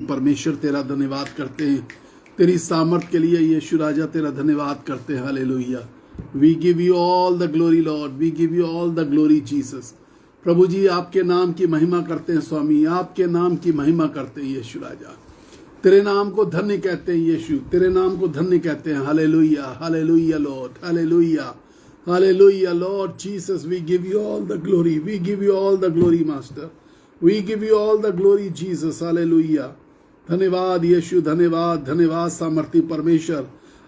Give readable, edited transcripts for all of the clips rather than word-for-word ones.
परमेश्वर तेरा धन्यवाद करते हैं, तेरी सामर्थ के लिए यीशु राजा तेरा धन्यवाद करते हैं। Hallelujah. We give you all the glory lord, we give you all the glory Jesus. प्रभु जी आपके नाम की महिमा करते हैं स्वामी, आपके नाम की महिमा करते हैं यीशु राजा। तेरे नाम को धन्य कहते हैं यीशु, तेरे नाम को धन्य कहते हैं। Hallelujah, hallelujah Lord, hallelujah, hallelujah Lord Jesus. We give you all the glory, we give you all the glory master, we give you all the glory Jesus. Hallelujah. धन्यवाद यीशु, धन्यवाद, धन्यवाद सामर्थी परमेश्वर।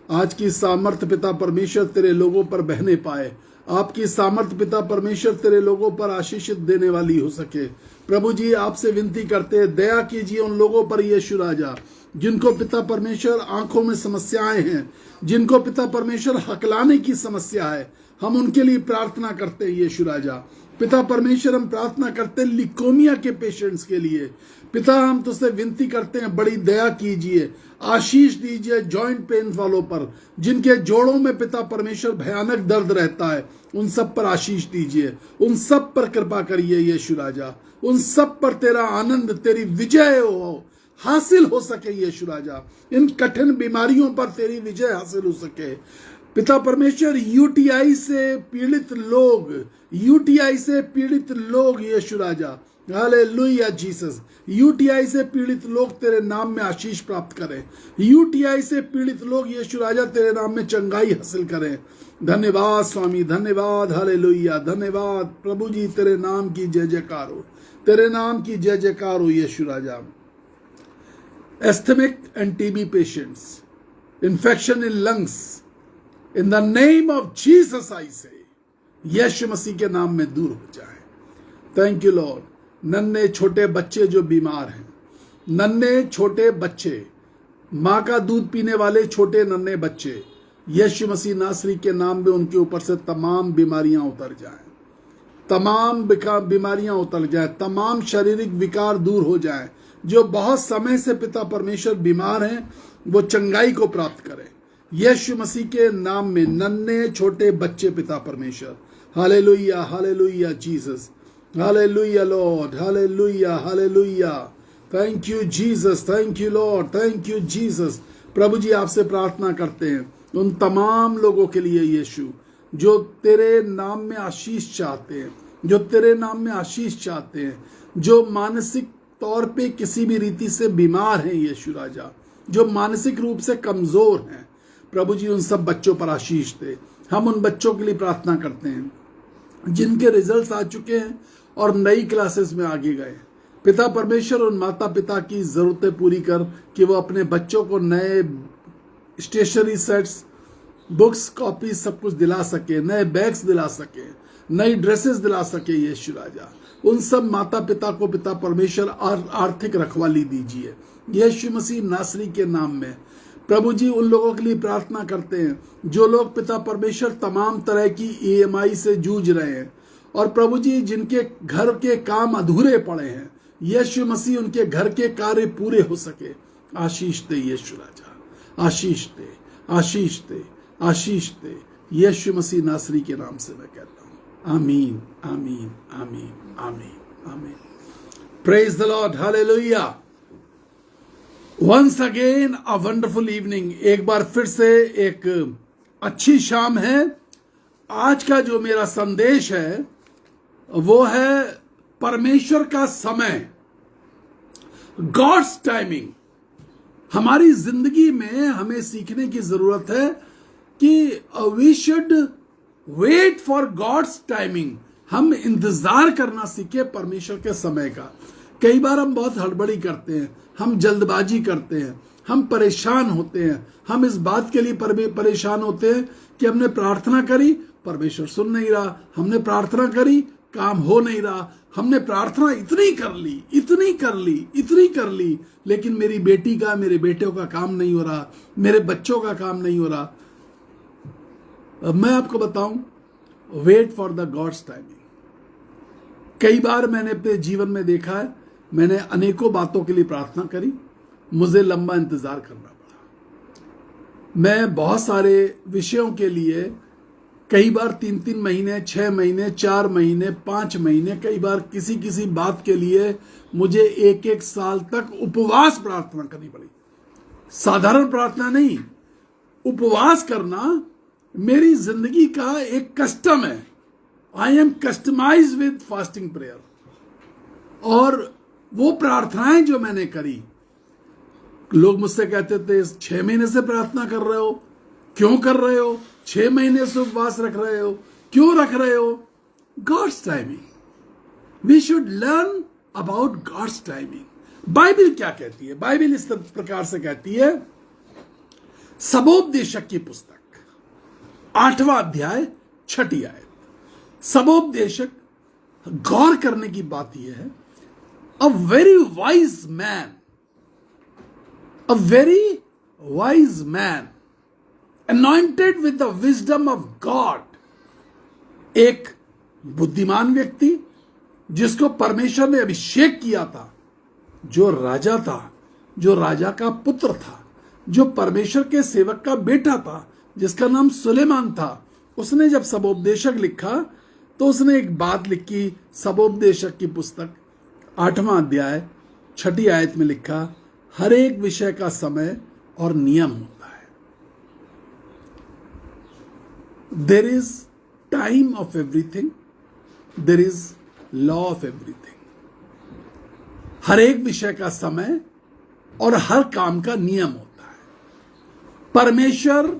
आज की सामर्थ पिता परमेश्वर तेरे लोगों पर बहने पाए, आपकी सामर्थ पिता परमेश्वर तेरे लोगों पर आशीषित देने वाली हो सके। प्रभु जी आपसे विनती करते हैं, दया कीजिए उन लोगों पर यीशु राजा जिनको पिता परमेश्वर आंखों में समस्याएं हैं, जिनको पिता परमेश्वर हकलाने की समस्या है, हम उनके लिए प्रार्थना करते हैं यीशु राजा। पिता परमेश्वर हम प्रार्थना करते हैं लिकोमिया के पेशेंट्स के लिए। पिता हम तुझसे विनती करते हैं, बड़ी दया कीजिए, आशीष दीजिए जॉइंट पेन वालों पर, जिनके जोड़ों में पिता परमेश्वर भयानक दर्द रहता है, उन सब पर आशीष दीजिए, उन सब पर कृपा करिए यीशु राजा। उन सब पर तेरा आनंद, तेरी विजय हासिल हो सके यीशु राजा। इन कठिन बीमारियों पर तेरी विजय हासिल हो सके पिता परमेश्वर। यूटीआई से पीड़ित लोग, यूटीआई से पीड़ित लोग यीशु राजा, हालेलुया जीसस। यूटीआई से पीड़ित लोग तेरे नाम में आशीष प्राप्त करें, यूटीआई से पीड़ित लोग यीशु राजा तेरे नाम में चंगाई हासिल करें। धन्यवाद स्वामी, धन्यवाद, हालेलुया, धन्यवाद प्रभु जी। तेरे नाम की जय जयकार हो, तेरे नाम की जय जयकार हो यीशु राजा। Asthmatic and TB patients, infection in lungs, in the name of Jesus I say, Yeshu मसीह के नाम में दूर हो जाए। Thank you lord. नन्हे छोटे बच्चे जो बीमार हैं, नन्हे छोटे बच्चे, माँ का दूध पीने वाले छोटे नन्हे बच्चे, यीशु मसीह नासरी के नाम में उनके ऊपर से तमाम बीमारियां उतर जाएं, तमाम बीमारियां उतर जाएं, तमाम शारीरिक विकार दूर हो जाएं। जो बहुत समय से पिता परमेश्वर बीमार हैं, वो चंगाई को प्राप्त करें यीशु मसीह के नाम में। नन्हे छोटे बच्चे पिता परमेश्वर, hallelujah, hallelujah Jesus, hallelujah Lord, hallelujah, hallelujah. Thank you Jesus, thank you lord, thank you Jesus. प्रभु जी आपसे प्रार्थना करते हैं उन तमाम लोगों के लिए यीशु जो तेरे नाम में आशीष चाहते हैं, जो तेरे नाम में आशीष चाहते हैं, जो मानसिक तौर पे किसी भी रीति से बीमार हैं यीशु राजा, जो मानसिक रूप से कमजोर हैं। प्रभु जी उन सब बच्चों पर आशीष दे। हम उन बच्चों के लिए प्रार्थना करते हैं जिनके रिजल्ट्स आ चुके हैं और नई क्लासेस में आगे गए। पिता परमेश्वर उन माता पिता की जरूरतें पूरी कर कि वो अपने बच्चों को नए स्टेशनरी सेट्स, बुक्स, कॉपी सब कुछ दिला सके, नए बैग्स दिला सके, नई ड्रेसेस दिला सके यीशु राजा। उन सब माता पिता को पिता परमेश्वर आर्थिक रखवाली दीजिए यीशु मसीह नासरी के नाम में। प्रभु जी उन लोगों के लिए प्रार्थना करते हैं जो लोग पिता परमेश्वर तमाम तरह की ईएमआई से जूझ रहे हैं, और प्रभु जी जिनके घर के काम अधूरे पड़े हैं, यीशु मसीह उनके घर के कार्य पूरे हो सके। आशीष दे यीशु राजा, आशीष दे, आशीष दे, आशीष दे यीशु मसीह नासरी के नाम से मैं कहता हूं, आमीन, आमीन, आमीन, आमीन, आमीन। Praise the Lord, hallelujah. Once again a wonderful evening. एक बार फिर से एक अच्छी शाम है। आज का जो मेरा संदेश है वो है परमेश्वर का समय, गॉड्स टाइमिंग। हमारी जिंदगी में हमें सीखने की जरूरत है कि we should wait for God's timing. हम इंतजार करना सीखे परमेश्वर के समय का। कई बार हम बहुत हड़बड़ी करते हैं, हम जल्दबाजी करते हैं, हम परेशान होते हैं। हम इस बात के लिए परेशान होते हैं कि हमने प्रार्थना करी, परमेश्वर सुन नहीं रहा, हमने प्रार्थना करी, काम हो नहीं रहा, हमने प्रार्थना इतनी कर ली, इतनी कर ली, इतनी कर ली, लेकिन मेरी बेटी का, मेरे बेटे का काम नहीं हो रहा, मेरे बच्चों का काम नहीं हो रहा। मैं आपको बताऊं, wait for the God's timing. कई बार मैंने अपने जीवन में देखा है, मैंने अनेकों बातों के लिए प्रार्थना करी, मुझे लंबा इंतजार करना पड़ा। मैं बहुत सारे विषयों के लिए कई बार 3-3 महीने, 6 महीने, 4 महीने, 5 महीने, कई बार किसी किसी बात के लिए मुझे 1-1 साल तक उपवास प्रार्थना करनी पड़ी। साधारण प्रार्थना नहीं, उपवास करना मेरी जिंदगी का एक कस्टम है। I am customize with fasting prayer. और वो प्रार्थनाएं जो मैंने करी, लोग मुझसे कहते थे 6 महीने से प्रार्थना कर रहे हो, क्यों कर रहे हो? 6 महीने से उपवास रख रहे हो, क्यों रख रहे हो? God's timing. We should learn about God's timing. Bible क्या कहती है? बाइबल इस प्रकार से कहती है, सबोपदेशक की पुस्तक 8वां अध्याय 6ठी आयत। सबोपदेशक, गौर करने की बात यह है, a very wise man, a very wise man anointed with the wisdom of God, एक बुद्धिमान व्यक्ति जिसको परमेश्वर ने अभिषेक किया था, जो राजा था, जो राजा का पुत्र था, जो परमेश्वर के सेवक का बेटा था, जिसका नाम सुलेमान था, उसने जब सबोपदेशक लिखा तो उसने एक बात लिखी। सबोपदेशक की पुस्तक 8वां अध्याय 6ठी आयत में लिखा, हर एक विषय का समय और नियम होता है। There is time of everything, there is law of everything. हर एक विषय का समय और हर काम का नियम होता है। परमेश्वर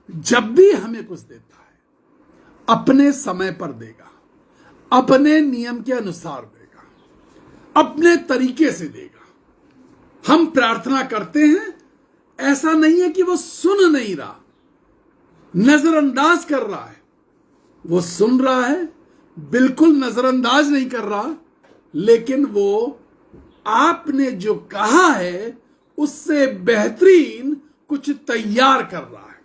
जब भी हमें कुछ देता है अपने समय पर देगा, अपने नियम के अनुसार देगा, अपने तरीके से देगा। हम प्रार्थना करते हैं, ऐसा नहीं है कि वो सुन नहीं रहा, नजरअंदाज कर रहा है। वो सुन रहा है, बिल्कुल नजरअंदाज नहीं कर रहा, लेकिन वो आपने जो कहा है उससे बेहतरीन कुछ तैयार कर रहा है।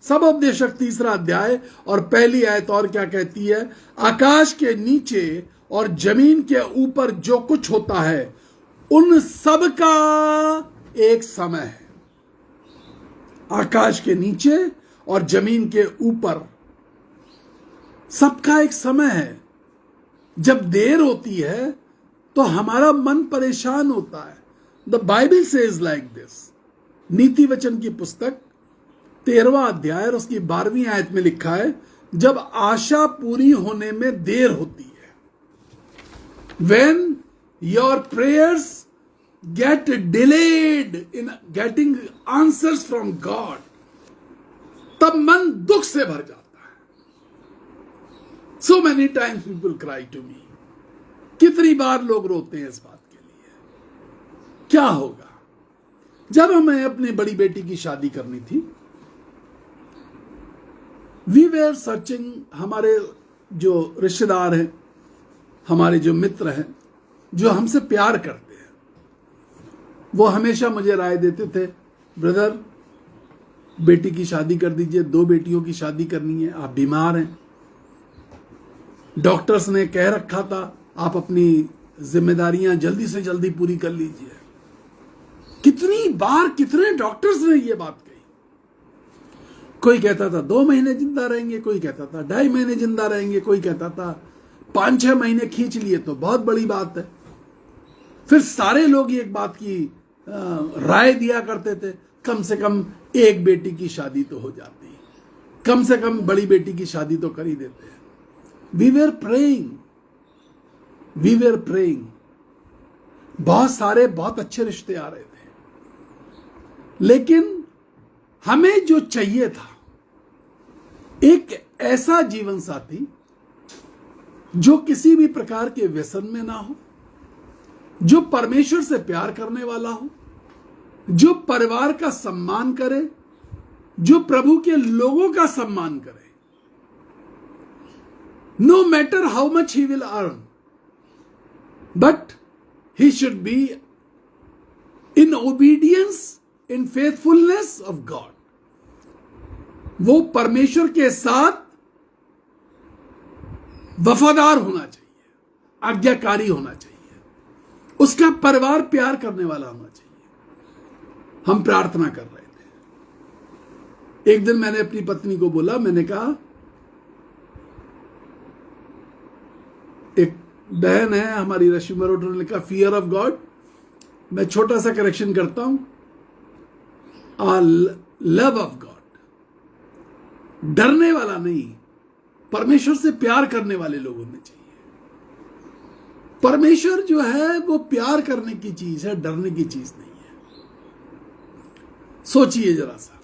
सबोपदेशक 3रा अध्याय और 1ली आयत और क्या कहती है? आकाश के नीचे और जमीन के ऊपर जो कुछ होता है उन सब का एक समय है। आकाश के नीचे और जमीन के ऊपर सबका एक समय है। जब देर होती है तो हमारा मन परेशान होता है। The Bible says like this. नीति वचन की पुस्तक 13वां अध्याय और उसकी 12वीं आयत में लिखा है, जब आशा पूरी होने में देर होती है, when your prayers get delayed in getting answers from God, तब मन दुख से भर जाता है। So many times people cry to me. कितनी बार लोग रोते हैं इस बात के लिए। क्या होगा? जब हमें अपनी बड़ी बेटी की शादी करनी थी, वी वेर सर्चिंग। हमारे जो रिश्तेदार हैं, हमारे जो मित्र हैं, जो हमसे प्यार करते हैं, वो हमेशा मुझे राय देते थे, ब्रदर बेटी की शादी कर दीजिए, 2 बेटियों की शादी करनी है, आप बीमार हैं, डॉक्टर्स ने कह रखा था आप अपनी जिम्मेदारियां जल्दी से जल्दी पूरी कर लीजिए। कितनी बार कितने डॉक्टर्स ने ये बात कही। कोई कहता था 2 महीने जिंदा रहेंगे, कोई कहता था 2.5 महीने जिंदा रहेंगे, कोई कहता था 5-6 महीने खींच लिए तो बहुत बड़ी बात है। फिर सारे लोग एक बात की राय दिया करते थे, कम से कम एक बेटी की शादी तो हो जाती, कम से कम बड़ी बेटी की शादी तो कर ही देते हैं। We were praying, we were praying. बहुत सारे बहुत अच्छे रिश्ते आ रहे थे, लेकिन हमें जो चाहिए था एक ऐसा जीवन साथी जो किसी भी प्रकार के व्यसन में ना हो, जो परमेश्वर से प्यार करने वाला हो, जो परिवार का सम्मान करे, जो प्रभु के लोगों का सम्मान करे। No matter how much he will earn, but he should be in obedience, in faithfulness of God. वो परमेश्वर के साथ वफादार होना चाहिए, आज्ञाकारी होना चाहिए, उसका परिवार प्यार करने वाला होना चाहिए। हम प्रार्थना कर रहे थे। एक दिन मैंने अपनी पत्नी को बोला, मैंने कहा एक बहन है हमारी रश्मि मरोटो ने लिखा फियर ऑफ गॉड। मैं छोटा सा करेक्शन करता हूं, लव ऑफ गॉड। डरने वाला नहीं, परमेश्वर से प्यार करने वाले लोग होने चाहिए। परमेश्वर जो है वो प्यार करने की चीज है, डरने की चीज नहीं है। सोचिए जरा सा,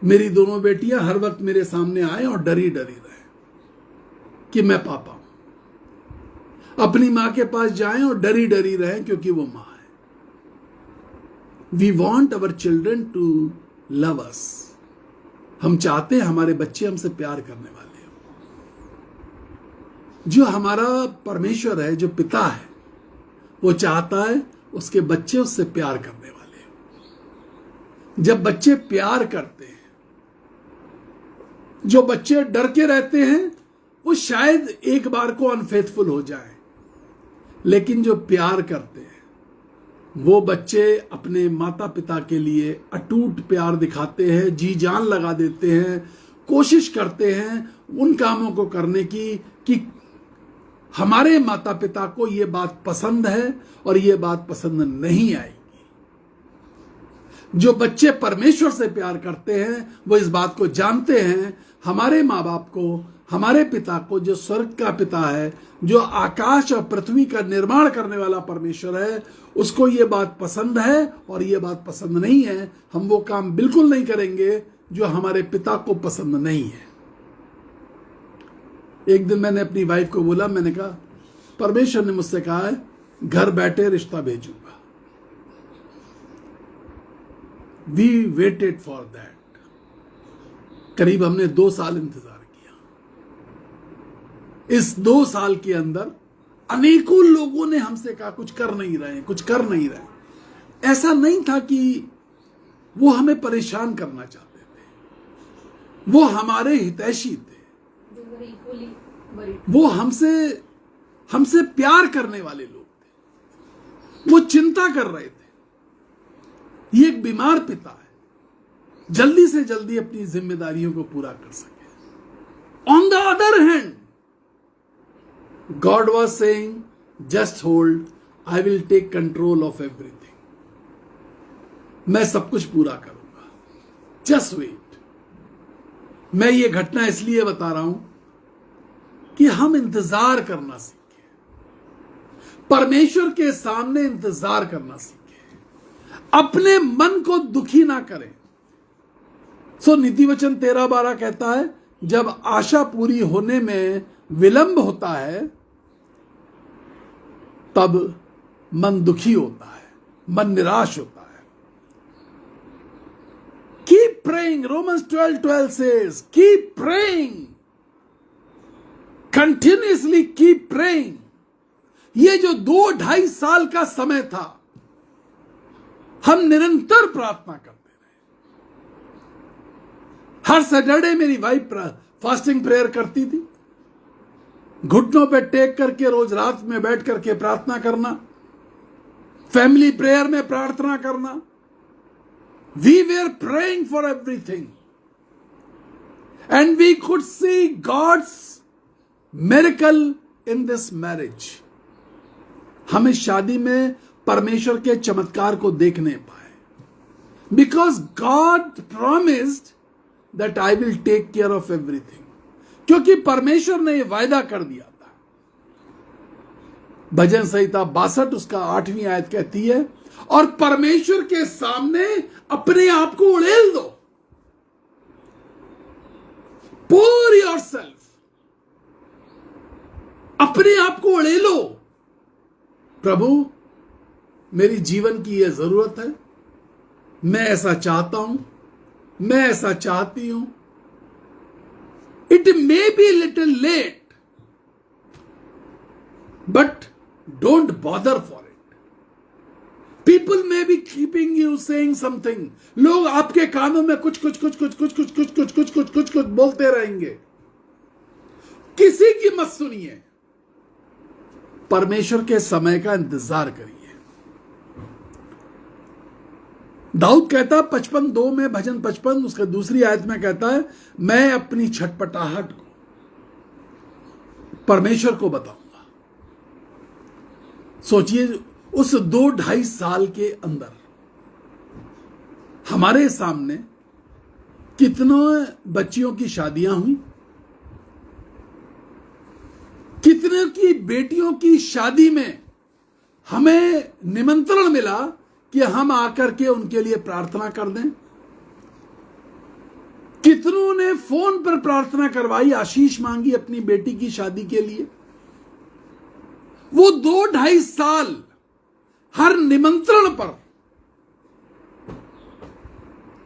मेरी दोनों बेटियां हर वक्त मेरे सामने आए और डरी डरी रहे कि मैं पापा हूं। अपनी मां के पास जाएं और डरी डरी रहे क्योंकि वो मां है। We want our children to love us. हम चाहते हैं हमारे बच्चे हमसे प्यार करने वाले हो। जो हमारा परमेश्वर है, जो पिता है, वो चाहता है उसके बच्चे उससे प्यार करने वाले हो। जब बच्चे प्यार करते हैं, जो बच्चे डर के रहते हैं वो शायद एक बार को अनफेथफुल हो जाए, लेकिन जो प्यार करते हैं वो बच्चे अपने माता पिता के लिए अटूट प्यार दिखाते हैं, जी जान लगा देते हैं, कोशिश करते हैं उन कामों को करने की कि हमारे माता पिता को ये बात पसंद है और ये बात पसंद नहीं आएगी। जो बच्चे परमेश्वर से प्यार करते हैं वो इस बात को जानते हैं, हमारे माँ बाप को, हमारे पिता को, जो स्वर्ग का पिता है, जो आकाश और पृथ्वी का निर्माण करने वाला परमेश्वर है, उसको ये बात पसंद है और ये बात पसंद नहीं है। हम वो काम बिल्कुल नहीं करेंगे जो हमारे पिता को पसंद नहीं है। एक दिन मैंने अपनी वाइफ को बोला, मैंने कहा परमेश्वर ने मुझसे कहा है घर बैठे रिश्ता भेजूंगा। We waited for that. करीब हमने 2 साल इंतजार किया। इस 2 साल के अंदर अनेकों लोगों ने हमसे कहा कुछ कर नहीं रहे, कुछ कर नहीं रहे। ऐसा नहीं था कि वो हमें परेशान करना चाहते थे, वो हमारे हितैषी थे, वो हमसे प्यार करने वाले लोग थे। वो चिंता कर रहे थे ये एक बीमार पिता है, जल्दी से जल्दी अपनी जिम्मेदारियों को पूरा कर सके। On the other hand God was saying, just hold, I will take control of everything. मैं सब कुछ पूरा करूंगा, just wait. मैं ये घटना इसलिए बता रहा हूं कि हम इंतजार करना सीखें, परमेश्वर के सामने इंतजार करना सीखें, अपने मन को दुखी ना करें। नीतिवचन 13:12 कहता है जब आशा पूरी होने में विलंब होता है तब मन दुखी होता है, मन निराश होता है। Keep praying, Romans 12:12 says keep praying, continuously keep praying. ये जो 2-2.5 साल का समय था, हम निरंतर प्रार्थना करते रहे। हर सैटरडे मेरी वाइफ फास्टिंग प्रेयर करती थी, घुटनों पे टेक करके रोज रात में बैठ करके प्रार्थना करना, फैमिली प्रेयर में प्रार्थना करना। We were praying for everything and we could see God's miracle in this marriage. हम इस शादी में परमेश्वर के चमत्कार को देखने पाए, because God promised that I will take care of everything. क्योंकि परमेश्वर ने यह वायदा कर दिया था। भजन संहिता 62 उसका 8वीं आयत कहती है, और परमेश्वर के सामने अपने आप को उड़ेल दो। पोर योरसेल्फ, अपने आप को उड़ेलो। प्रभु, मेरी जीवन की यह जरूरत है, मैं ऐसा चाहता हूं, मैं ऐसा चाहती हूं। It may be a little late, but don't bother for it. People may be keeping you saying something. लोग आपके कानों में कुछ बोलते रहेंगे। किसी की मत सुनिए, परमेश्वर के समय का इंतजार करिए। दाऊद कहता 55:2 में, भजन 55 उसका 2री आयत में कहता है, मैं अपनी छटपटाहट को परमेश्वर को बताऊंगा। सोचिए उस 2-2.5 साल के अंदर हमारे सामने कितने बच्चियों की शादियां हुई, कितने की बेटियों की शादी में हमें निमंत्रण मिला कि हम आकर के उनके लिए प्रार्थना कर दें। कितनों ने फोन पर प्रार्थना करवाई, आशीष मांगी अपनी बेटी की शादी के लिए। वो 2-2.5 साल हर निमंत्रण पर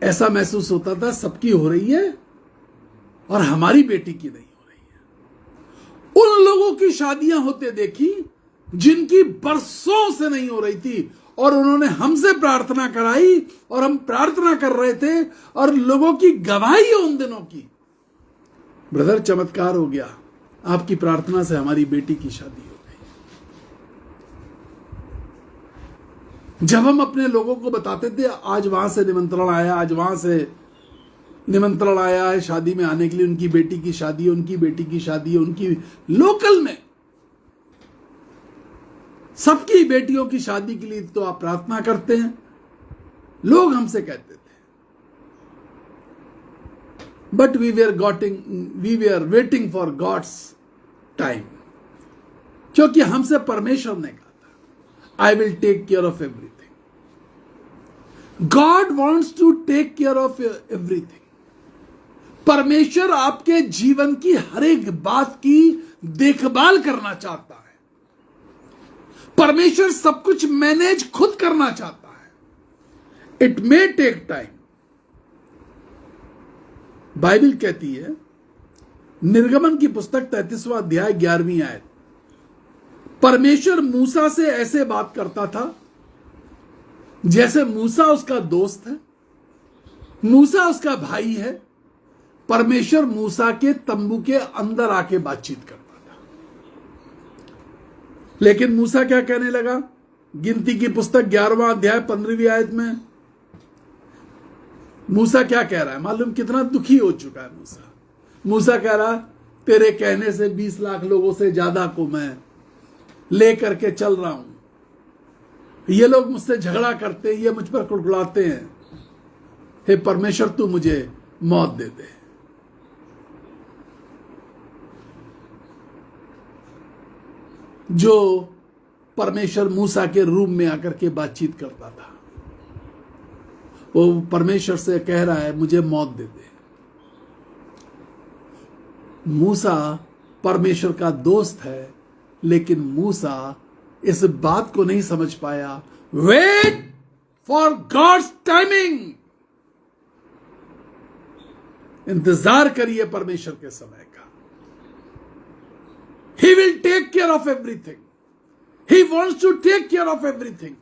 ऐसा महसूस होता था सबकी हो रही है और हमारी बेटी की नहीं हो रही है। उन लोगों की शादियां होते देखी जिनकी बरसों से नहीं हो रही थी, और उन्होंने हमसे प्रार्थना कराई और हम प्रार्थना कर रहे थे, और लोगों की गवाही उन दिनों की, ब्रदर चमत्कार हो गया, आपकी प्रार्थना से हमारी बेटी की शादी हो गई। जब हम अपने लोगों को बताते थे आज वहां से निमंत्रण आया, आज वहां से निमंत्रण आया है शादी में आने के लिए, उनकी बेटी की शादी है, उनकी बेटी की शादी है, उनकी लोकल में सबकी बेटियों की शादी के लिए तो आप प्रार्थना करते हैं, लोग हमसे कहते थे। But we were waiting for God's time, क्योंकि हमसे परमेश्वर ने कहा था I will take care of everything. God wants to take care of everything. परमेश्वर आपके जीवन की हर एक बात की देखभाल करना चाहता है। परमेश्वर सब कुछ मैनेज खुद करना चाहता है। It may take time. Bible कहती है, निर्गमन की पुस्तक 33वां अध्याय 11वीं आयत, परमेश्वर मूसा से ऐसे बात करता था जैसे मूसा उसका दोस्त है, मूसा उसका भाई है। परमेश्वर मूसा के तंबू के अंदर आके बातचीत करता था। लेकिन मूसा क्या कहने लगा? गिनती की पुस्तक 11वां अध्याय 15वीं आयत में मूसा क्या कह रहा है? मालूम कितना दुखी हो चुका है मूसा। मूसा कह रहा, तेरे कहने से 20 लाख लोगों से ज्यादा को मैं ले करके चल रहा हूं, ये लोग मुझसे झगड़ा करते हैं, ये मुझ पर कुड़कुड़ाते हैं। हे परमेश्वर, तू मुझे मौत दे दे। जो परमेश्वर मूसा के रूम में आकर के बातचीत करता था, वो परमेश्वर से कह रहा है मुझे मौत दे दे। मूसा परमेश्वर का दोस्त है, लेकिन मूसा इस बात को नहीं समझ पाया। Wait for God's timing. इंतजार करिए परमेश्वर के समय का। He will take care of everything. He wants to take care of everything.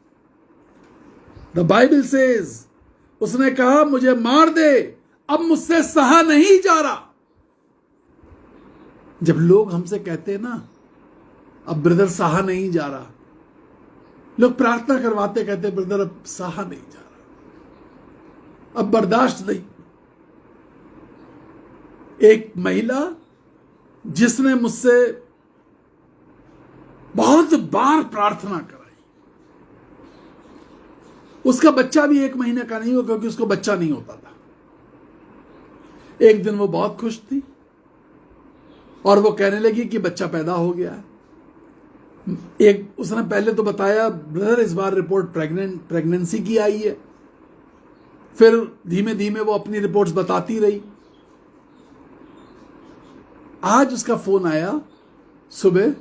The Bible says, उसने कहा मुझे मार दे, अब मुझसे सहा नहीं जा रहा। जब लोग हमसे कहते हैं ना, अब ब्रदर सहा नहीं जा रहा, लोग प्रार्थना करवाते कहते ब्रदर अब सहा नहीं जा रहा, अब बर्दाश्त नहीं। एक महिला जिसने मुझसे बहुत बार प्रार्थना कराई, उसका बच्चा भी 1 महीने का नहीं हुआ, क्योंकि उसको बच्चा नहीं होता था। एक दिन वो बहुत खुश थी और वो कहने लगी कि बच्चा पैदा हो गया है। उसने पहले तो बताया ब्रदर इस बार रिपोर्ट प्रेगनेंसी की आई है। फिर धीमे धीमे वो अपनी रिपोर्ट्स बताती रही। आज उसका फोन आया सुबह,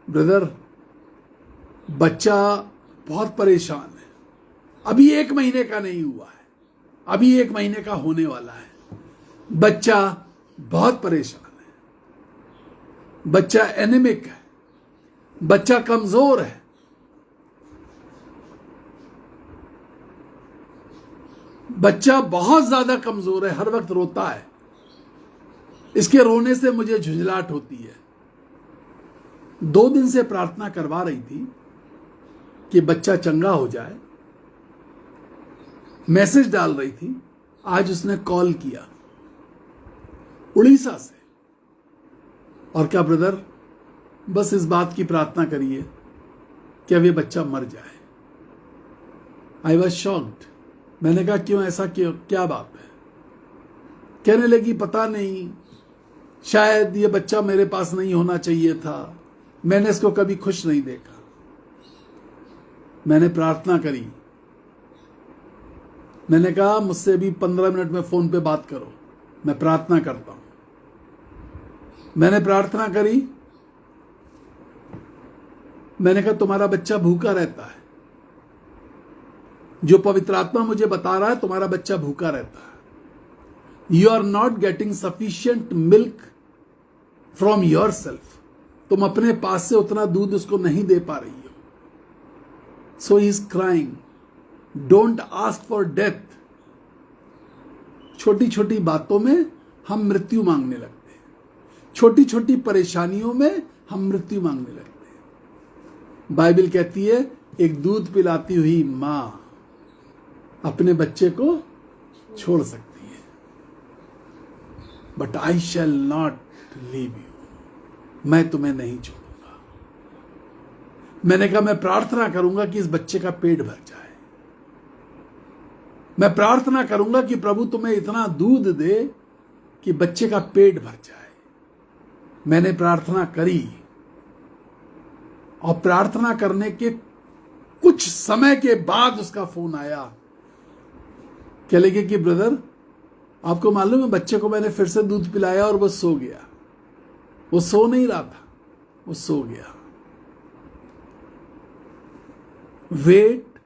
ब्रदर बच्चा बहुत परेशान है, अभी 1 महीने का नहीं हुआ है, अभी 1 महीने का होने वाला है। बच्चा बहुत परेशान है, बच्चा एनीमिक है, बच्चा कमजोर है। बच्चा बहुत ज्यादा कमजोर है, हर वक्त रोता है, इसके रोने से मुझे झुंझलाहट होती है। 2 दिन से प्रार्थना करवा रही थी कि बच्चा चंगा हो जाए, मैसेज डाल रही थी। आज उसने कॉल किया उड़ीसा से, और क्या ब्रदर बस इस बात की प्रार्थना करिए कि अब ये बच्चा मर जाए। I was shocked. मैंने कहा क्यों, ऐसा क्यों, क्या बात है? कहने लगी पता नहीं, शायद ये बच्चा मेरे पास नहीं होना चाहिए था, मैंने इसको कभी खुश नहीं देखा। मैंने प्रार्थना करी, मैंने कहा मुझसे अभी 15 मिनट में फोन पे बात करो, मैं प्रार्थना करता हूं। मैंने प्रार्थना करी, मैंने कहा तुम्हारा बच्चा भूखा रहता है, जो पवित्र आत्मा मुझे बता रहा है तुम्हारा बच्चा भूखा रहता है। You are not getting sufficient milk from yourself, तुम अपने पास से उतना दूध उसको नहीं दे पा रही हो। So he is crying, don't ask for death. छोटी छोटी बातों में हम मृत्यु मांगने लगते हैं, छोटी छोटी परेशानियों में हम मृत्यु मांगने लगते हैं। बाइबल कहती है एक दूध पिलाती हुई मां अपने बच्चे को छोड़ सकती है, but I shall not leave you, मैं तुम्हें नहीं छोड़ूंगा। मैंने कहा मैं प्रार्थना करूंगा कि इस बच्चे का पेट भर जाए, मैं प्रार्थना करूंगा कि प्रभु तुम्हें इतना दूध दे कि बच्चे का पेट भर जाए। मैंने प्रार्थना करी और प्रार्थना करने के कुछ समय के बाद उसका फोन आया। कह लगे कि ब्रदर आपको मालूम है बच्चे को मैंने फिर से दूध पिलाया और वो सो गया। वो सो नहीं रहा था, वो सो गया। Wait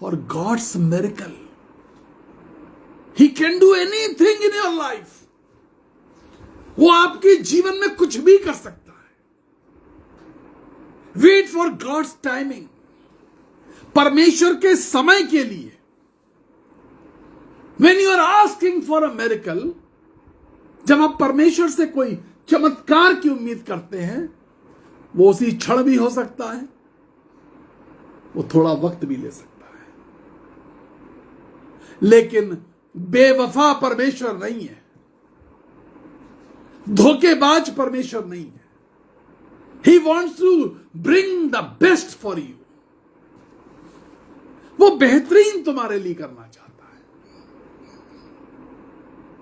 for God's miracle, he can do anything in your life. वो आपके जीवन में कुछ भी कर सकता है। वेट फॉर गॉड्स टाइमिंग, परमेश्वर के समय के लिए। When you are asking for a miracle, जब आप परमेश्वर से कोई चमत्कार की उम्मीद करते हैं, वो उसी क्षण भी हो सकता है, वो थोड़ा वक्त भी ले सकता है, लेकिन बेवफा परमेश्वर नहीं है, धोखेबाज परमेश्वर नहीं है। He wants to bring the best for you. वो बेहतरीन तुम्हारे लिए करना चाहता है।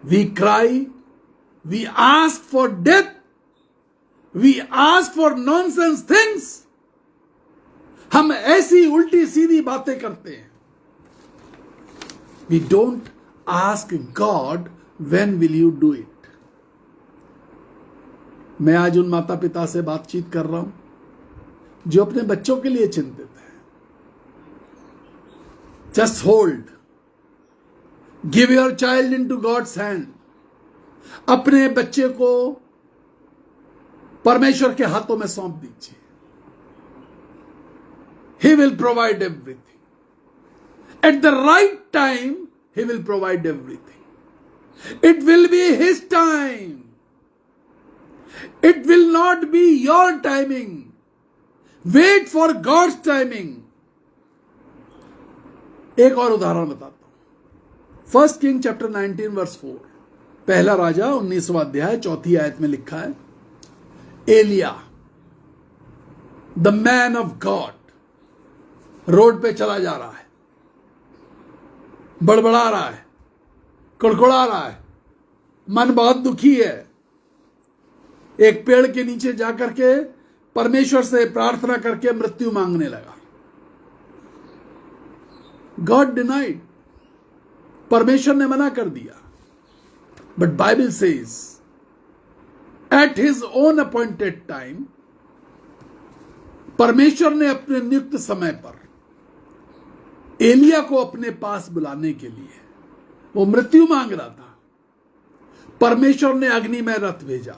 We cry, we ask for death, we ask for nonsense things. हम ऐसी उल्टी सीधी बातें करते हैं। We don't ask God when will you do it. मैं आज उन माता पिता से बातचीत कर रहा हूं जो अपने बच्चों के लिए चिंतित हैं। Just hold, give your child into God's hand. अपने बच्चे को परमेश्वर के हाथों में सौंप दीजिए। He will provide everything. At the right time, He will provide everything. It will be His time. It will not be your timing. Wait for God's timing. एक और उदाहरण बताता हूं। 1 King chapter 19 verse 4, पहला राजा 19वां अध्याय 4th आयत में लिखा है, एलिया the man of God road पे चला जा रहा है, बड़बड़ा रहा है, कुड़कुड़ा रहा है, मन बहुत दुखी है। एक पेड़ के नीचे जाकर के परमेश्वर से प्रार्थना करके मृत्यु मांगने लगा। गॉड डिनाइड, परमेश्वर ने मना कर दिया। But Bible says at his own appointed time, परमेश्वर ने अपने नियुक्त समय पर एलिया को अपने पास बुलाने के लिए, वो मृत्यु मांग रहा था, परमेश्वर ने अग्निमय रथ भेजा,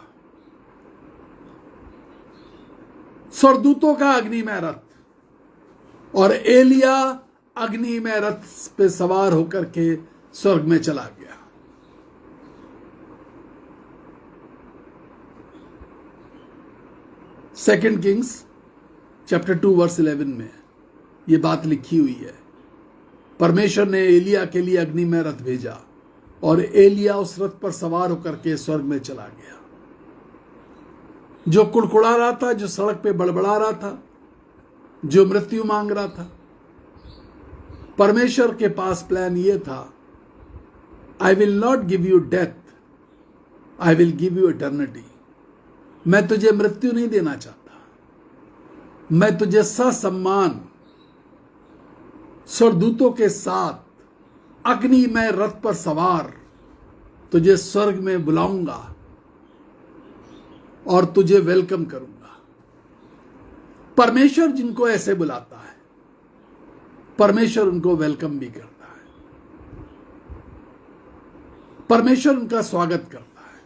स्वर्गदूतों का अग्निमय रथ, और एलिया अग्निमय रथ पे सवार होकर के स्वर्ग में चला गया। सेकेंड किंग्स चैप्टर 2 वर्स 11 में ये बात लिखी हुई है। परमेश्वर ने एलिया के लिए अग्निमय रथ भेजा और एलिया उस रथ पर सवार होकर के स्वर्ग में चला गया। जो कुड़कुड़ा रहा था, जो सड़क पे बड़बड़ा रहा था, जो मृत्यु मांग रहा था। परमेश्वर के पास प्लान ये था, I will not give you death, I will give you eternity. मैं तुझे मृत्यु नहीं देना चाहता, मैं तुझे ससम्मान स्वर्गदूतों के साथ अग्निमय रथ पर सवार तुझे स्वर्ग में बुलाऊंगा और तुझे वेलकम करूंगा। परमेश्वर जिनको ऐसे बुलाता है, परमेश्वर उनको वेलकम भी करता है, परमेश्वर उनका स्वागत करता है।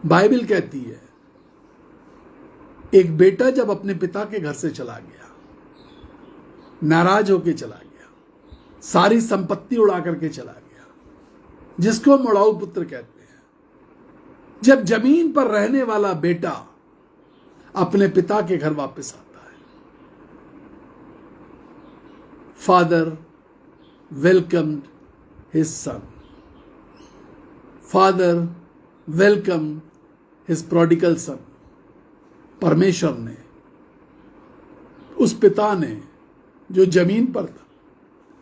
बाइबल कहती है, एक बेटा जब अपने पिता के घर से चला गया, नाराज होके चला गया, सारी संपत्ति उड़ा करके चला गया, जिसको मुड़ाऊ पुत्र कहते हैं। जब जमीन पर रहने वाला बेटा अपने पिता के घर वापस आता है, father welcomed his son, father welcome his prodigal सन। परमेश्वर ने, उस पिता ने जो जमीन पर था,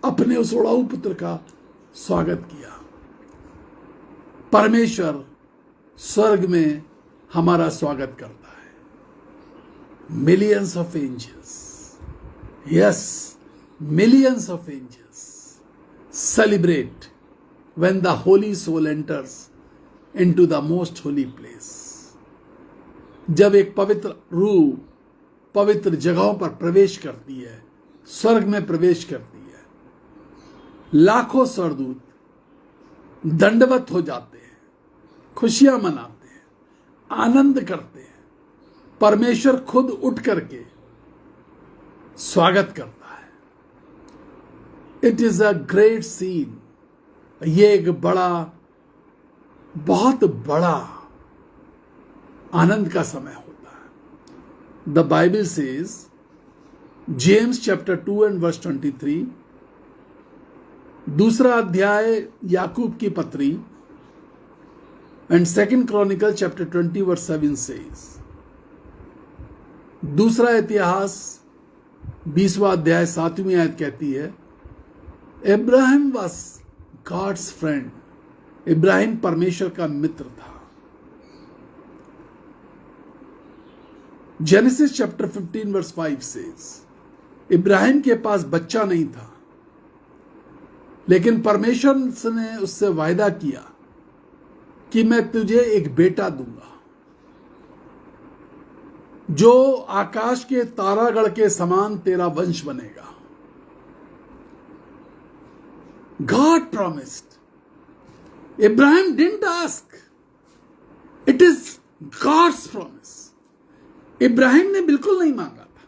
अपने उस उड़ाऊ पुत्र का स्वागत किया। परमेश्वर स्वर्ग में हमारा स्वागत करता है। Millions of angels, yes, millions of angels celebrate when the holy soul enters into the most holy place. जब एक पवित्र रूह पवित्र जगहों पर प्रवेश करती है, स्वर्ग में प्रवेश करती है, लाखों स्वर्गदूत दंडवत हो जाते हैं, खुशियां मनाते हैं, आनंद करते हैं। परमेश्वर खुद उठ करके स्वागत करता है। It is a great scene. ये एक बड़ा, बहुत बड़ा आनंद का समय होता है। The Bible says, James chapter 2 and verse 23, दूसरा अध्याय याकूब की पत्री, and second Chronicle chapter 20 verse 7 says, दूसरा इतिहास 20वां अध्याय 7वीं आयत कहती है, इब्राहिम वॉज गॉड्स फ्रेंड। इब्राहिम परमेश्वर का मित्र था। जेनेसिस चैप्टर 15 वर्स 5 सेज, इब्राहिम के पास बच्चा नहीं था, लेकिन परमेश्वर ने उससे वायदा किया कि मैं तुझे एक बेटा दूंगा जो आकाश के तारागण के समान तेरा वंश बनेगा। God promised. Abraham didn't ask. It is God's promise. Ibrahim ने बिल्कुल नहीं मांगा था,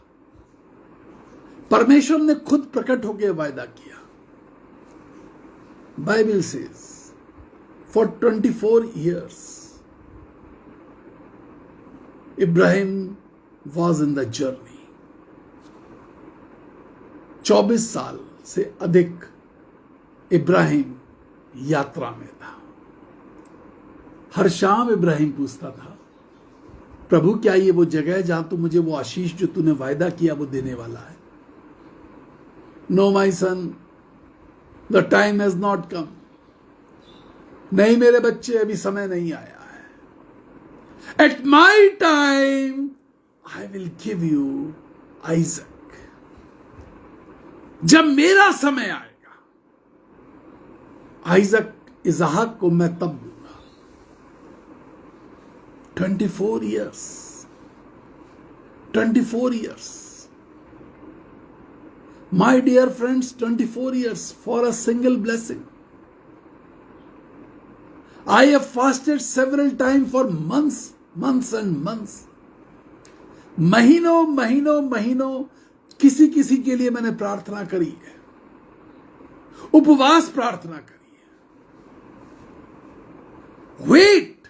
परमेश्वर ने खुद प्रकट होकर वायदा किया। Bible says, for 24 years Ibrahim was in the journey. 24 साल से अधिक इब्राहिम यात्रा में था। हर शाम इब्राहिम पूछता था, प्रभु क्या ये वो जगह है जहां तू मुझे वो आशीष जो तूने वायदा किया वो देने वाला है? No my son, the time has not come. नहीं मेरे बच्चे, अभी समय नहीं आया है। At my time I will give you Isaac. जब मेरा समय आएगा, आइजक इसहाक को मैं तब दूंगा। 24 years, 24 years. My dear friends, 24 years for a single blessing. I have fasted several times for months, months and months. महीनों महीनों महीनों किसी किसी के लिए मैंने प्रार्थना करी है, उपवास प्रार्थना करी है। वेट,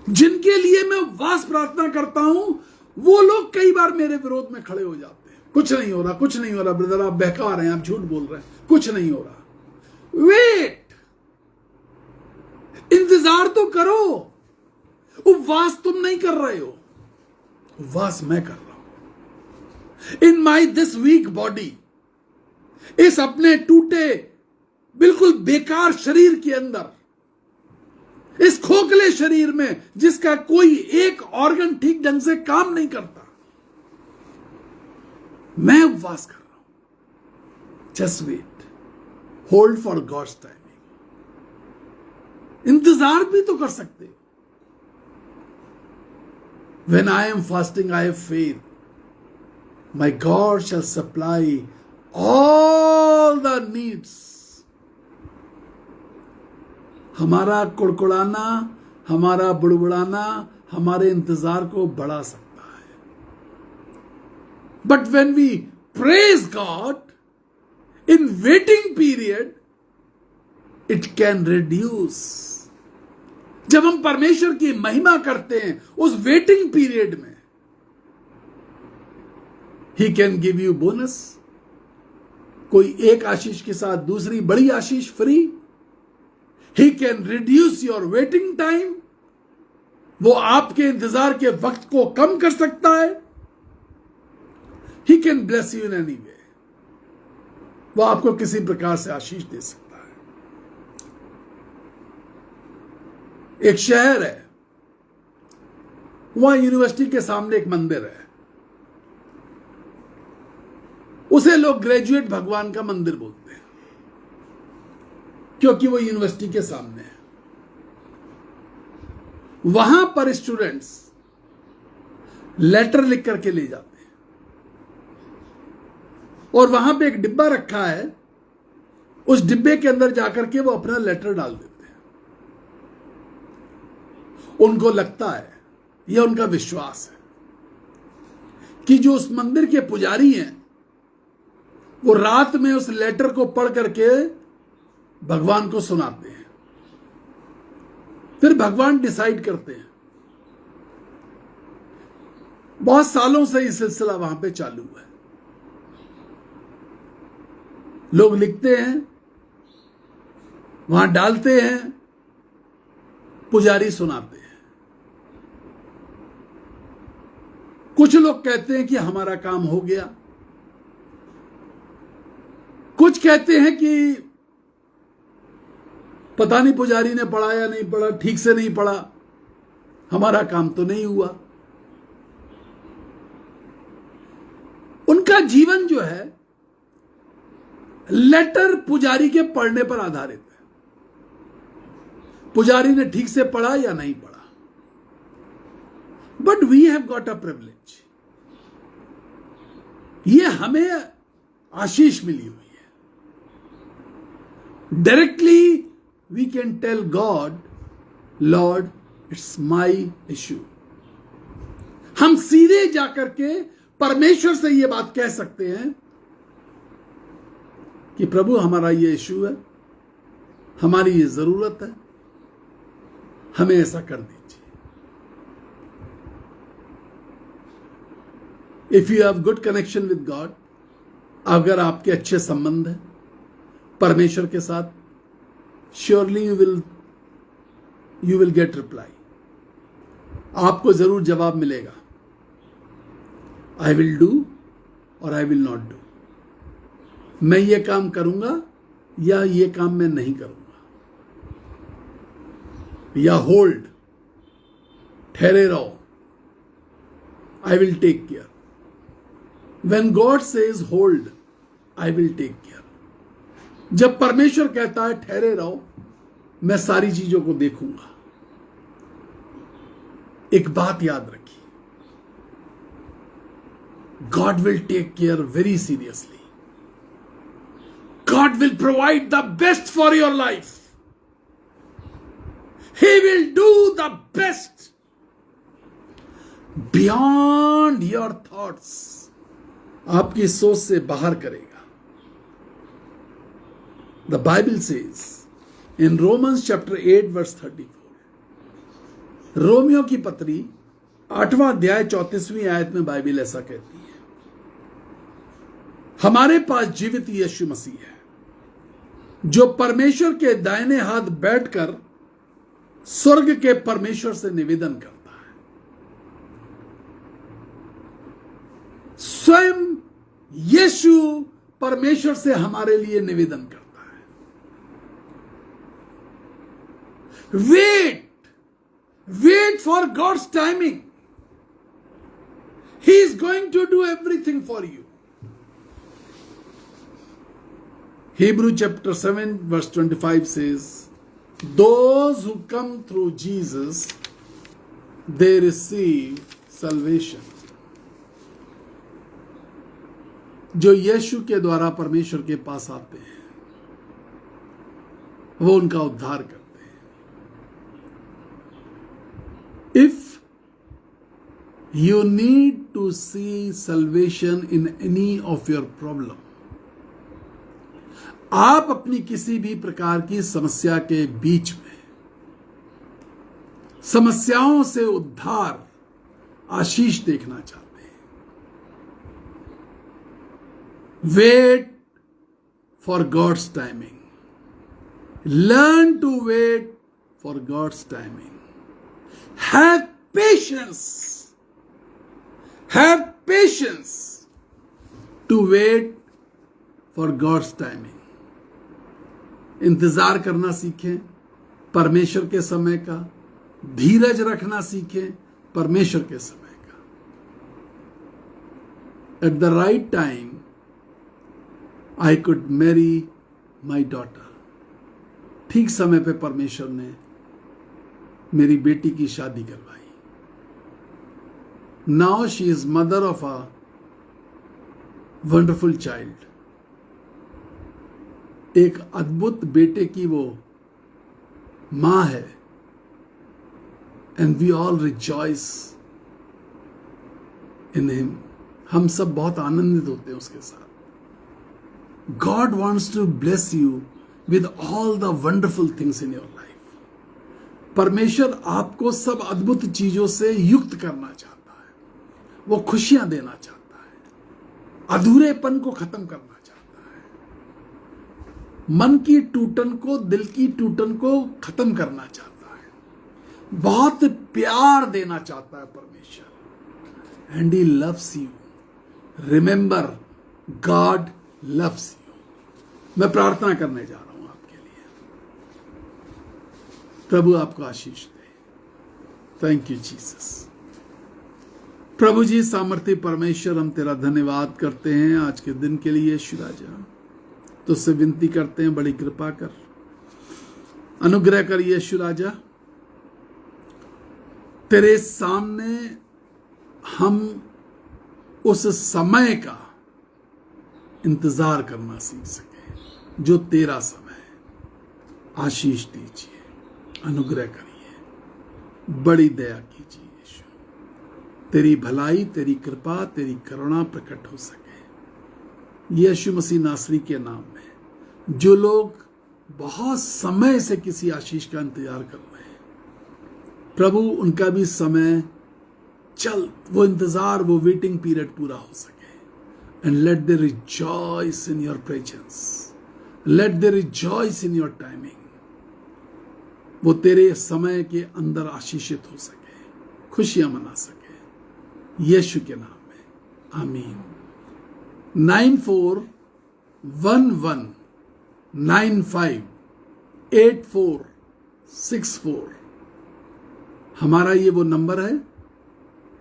जिनके लिए मैं उपवास प्रार्थना करता हूं वो लोग कई बार मेरे विरोध में खड़े हो जाते हैं। कुछ नहीं हो रहा, कुछ नहीं हो रहा ब्रदर, आप बहका रहे हैं, आप झूठ बोल रहे हैं, कुछ नहीं हो रहा। वेट, इंतजार तो करो। उपवास तुम नहीं कर रहे हो, उपवास मैं कर रहा हूं। इन माई दिस वीक बॉडी, इस अपने टूटे बिल्कुल बेकार शरीर के अंदर, इस खोखले शरीर में जिसका कोई एक ऑर्गन ठीक ढंग से काम नहीं करता, मैं उपवास कर रहा हूं। Just wait, hold for God's timing. इंतजार भी तो कर सकते हो। When I am fasting, I have faith. My God shall supply all the needs. हमारा कुड़कुड़ाना, हमारा बुड़बुड़ाना हमारे इंतजार को बढ़ा सकता है। But when we praise God in waiting period, it can reduce. जब हम परमेश्वर की महिमा करते हैं उस वेटिंग पीरियड में, he can give you bonus. कोई एक आशीष के साथ दूसरी बड़ी आशीष free. He can reduce your waiting time, वो आपके इंतजार के वक्त को कम कर सकता है। He can bless you in any way, वो आपको किसी प्रकार से आशीष दे सकता है। एक शहर है, वहां यूनिवर्सिटी के सामने एक मंदिर है, उसे लोग ग्रेजुएट भगवान का मंदिर बोलते हैं, क्योंकि वो यूनिवर्सिटी के सामने है। वहां पर स्टूडेंट्स लेटर लिख करके ले जाते हैं, और वहां पे एक डिब्बा रखा है, उस डिब्बे के अंदर जाकर के वो अपना लेटर डाल देते हैं। उनको लगता है, यह उनका विश्वास है कि जो उस मंदिर के पुजारी हैं, वो रात में उस लेटर को पढ़ करके भगवान को सुनाते हैं। फिर भगवान डिसाइड करते हैं। बहुत सालों से यह सिलसिला वहां पे चालू है। लोग लिखते हैं, वहां डालते हैं, पुजारी सुनाते हैं। कुछ लोग कहते हैं कि हमारा काम हो गया, कुछ कहते हैं कि पता नहीं पुजारी ने पढ़ा या नहीं पढ़ा, ठीक से नहीं पढ़ा, हमारा काम तो नहीं हुआ। उनका जीवन जो है लेटर पुजारी के पढ़ने पर आधारित है। पुजारी ने ठीक से पढ़ा या नहीं पढ़ा। But we have got a privilege, ये हमें आशीष मिली हुई है। Directly we can tell God, lord it's my issue. हम सीधे जाकर के परमेश्वर से यह बात कह सकते हैं कि प्रभु हमारा ये इश्यू है, हमारी ये जरूरत है, हमें ऐसा कर दीजिए। If you have good connection with God, अगर आपके अच्छे संबंध है परमेश्वर के साथ, surely you will get reply. आपको जरूर जवाब मिलेगा, आई विल डू और आई विल नॉट डू। मैं ये काम करूंगा या ये काम मैं नहीं करूंगा, या होल्ड, ठहरे रहो, I will take care. When God says hold, I will take care. जब परमेश्वर कहता है ठहरे रहो, मैं सारी चीजों को देखूंगा। एक बात याद रखिए, God will take care very seriously. God will provide the best for your life. He will do the best beyond your thoughts. आपकी सोच से बाहर करेगा। The Bible says in Romans chapter 8 verse 34, रोमियो की पत्री 8वां अध्याय 34वीं आयत में बाइबल ऐसा कहती है, हमारे पास जीवित यीशु मसीह है, जो परमेश्वर के दाहिने हाथ बैठकर स्वर्ग के परमेश्वर से निवेदन करता है। स्वयं यीशु परमेश्वर से हमारे लिए निवेदन करता है। Wait for God's timing. He is going to do everything for you. Hebrew chapter 7 verse 25 says, those who come through Jesus, they receive salvation. जो यीशु के द्वारा परमेश्वर के पास आते हैं वो उनका उद्धार करते हैं। If you need to see salvation in any of your problem, आप अपनी किसी भी प्रकार की समस्या के बीच में समस्याओं से उद्धार, आशीष देखना चाहते हैं, wait for God's timing. Learn to wait for God's timing. Have patience to wait for God's timing. इंतजार करना सीखें परमेश्वर के समय का, धीरज रखना सीखें परमेश्वर के समय का। At the right time I could Mary my daughter. ठीक समय पे परमेश्वर ने मेरी बेटी की शादी करवाई। Now she is mother of a wonderful child. एक अद्भुत बेटे की वो मां है। And we all rejoice in him. हम सब बहुत आनंदित होते हैं उसके साथ। God wants to bless you with all the wonderful things in your life. परमेश्वर आपको सब अद्भुत चीजों से युक्त करना चाहता है। वो खुशियां देना चाहता है, अधूरेपन को खत्म करना, मन की टूटन को, दिल की टूटन को खत्म करना चाहता है, बहुत प्यार देना चाहता है परमेश्वर। And he loves you. Remember, God loves you. मैं प्रार्थना करने जा रहा हूं आपके लिए। प्रभु आपको आशीष दे। Thank you Jesus. प्रभु जी सामर्थ्य परमेश्वर, हम तेरा धन्यवाद करते हैं आज के दिन के लिए। यीशु राजा, तुझसे विनती करते हैं, बड़ी कृपा कर, अनुग्रह कर यीशु राजा। तेरे सामने हम उस समय का इंतजार करना सीख सके जो तेरा समय है। आशीष दीजिए, अनुग्रह करिए, बड़ी दया कीजिए यीशु। तेरी भलाई, तेरी कृपा, तेरी करुणा प्रकट हो सके यीशु मसीह नासरी के नाम में। जो लोग बहुत समय से किसी आशीष का इंतजार कर रहे हैं, प्रभु उनका भी समय वो इंतजार, वो वेटिंग पीरियड पूरा हो सके। And let they rejoice in your presence, let they rejoice in your timing. वो तेरे समय के अंदर आशीषित हो सके, खुशियां मना सके यीशु के नाम में, आमीन। 9411958464 हमारा ये वो नंबर है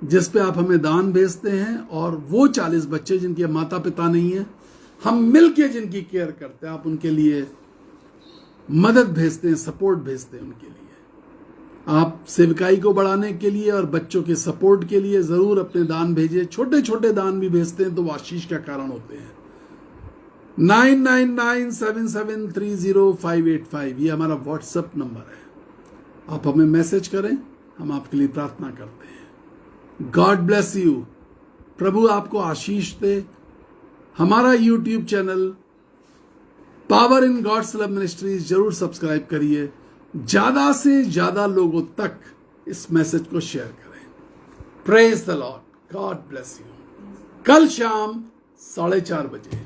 जिस पे आप हमें दान भेजते हैं। और वो 40 बच्चे जिनके माता पिता नहीं है, हम मिलके जिनकी केयर करते हैं, आप उनके लिए मदद भेजते हैं, सपोर्ट भेजते हैं उनके लिए। आप सेवकाई को बढ़ाने के लिए और बच्चों के सपोर्ट के लिए जरूर अपने दान भेजिए। छोटे छोटे दान भी भेजते हैं तो वो आशीष का कारण होते हैं। 9997730585 ये हमारा व्हाट्सएप नंबर है। आप हमें मैसेज करें, हम आपके लिए प्रार्थना करते हैं। God bless you. प्रभु आपको आशीष दे। हमारा YouTube channel Power in God's Love Ministries जरूर सब्सक्राइब करिए। ज्यादा से ज्यादा लोगों तक इस मैसेज को शेयर करें। Praise the Lord. God bless you. कल शाम 4:30 बजे